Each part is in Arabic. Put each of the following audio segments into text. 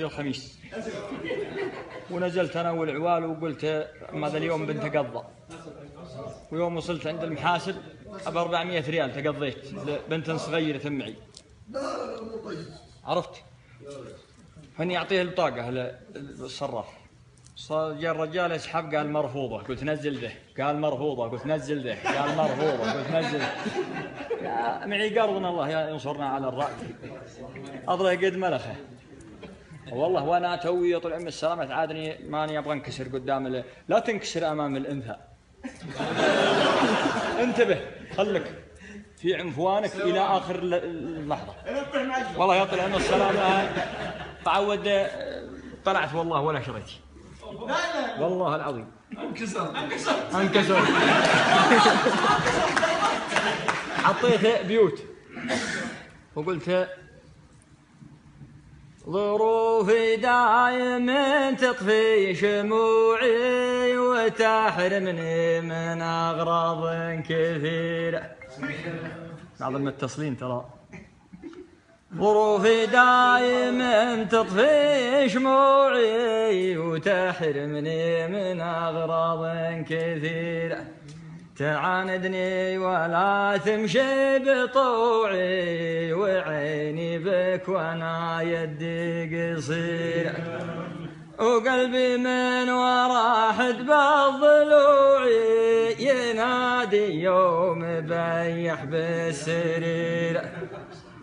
في الخميس، ونزلت أنا والعوال وقلت ماذا اليوم بنتقضى. ويوم وصلت عند المحاسب ب400 ريال تقضيت بنت صغيرة معي، عرفت؟ فاني أعطيه البطاقة للصراف، جاء الرجال يسحب قال مرفوضة، قلت نزل ذه، قال مرفوضة، قلت نزل ذه، قال مرفوضة، قلت نزل. يا معي قرضنا الله ينصرنا على الرأي، أضري قد ملخه والله. وأنا توي طلع من السلامة تعادني ماني أبغى انكسر قدام لا تنكسر أمام الأنثى. انتبه خلك في عنفوانك إلى آخر اللحظة. والله يطلع من السلامة تعود طلعت والله ولا شريت والله العظيم. انكسر حطيت بيوت وقلت ظروفي دايم تطفي شموعي وتحرمني من أغراض كثيرة. بعض المتصلين ترى ظروفي دايم تطفي شموعي وتحرمني من أغراض كثيرة، تعاندني ولا تمشي بطوعي وعيني بك وانا يدي قصيرة، وقلبي من ورا حدب الضلوع ينادي يوم بيح بالسرير.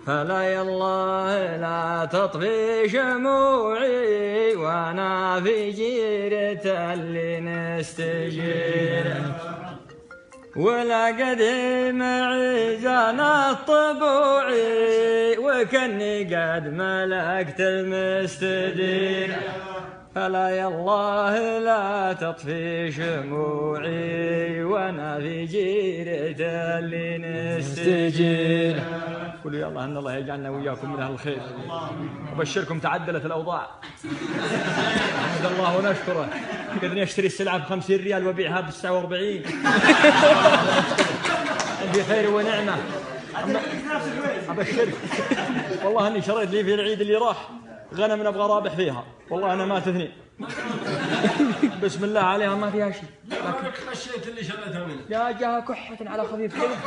فلا يالله لا تطفي شموعي وانا في جيرة اللي نستجير، ولا قديم عزان الطبوعي وكني قد ملكت المستدير. فلا يالله لا تطفي شموعي وانا في جيرة اللي نستجير. قولوا يا الله ان الله يجعلنا وياكم من اهل الخير، وبشركم تعدلت الاوضاع. نحمد الله ونشكره، قدرنا نشتري السلعه ب50 ريال وبيعها ب49. عندي خير ونعمه. ابشرك والله اني شريت لي في العيد اللي راح غنم نبغى رابح فيها، والله انا ما تثني. بسم الله عليها ما فيها شيء، لكن خشيت اللي شريتها منه يا جاها كحة على خفيف كذا.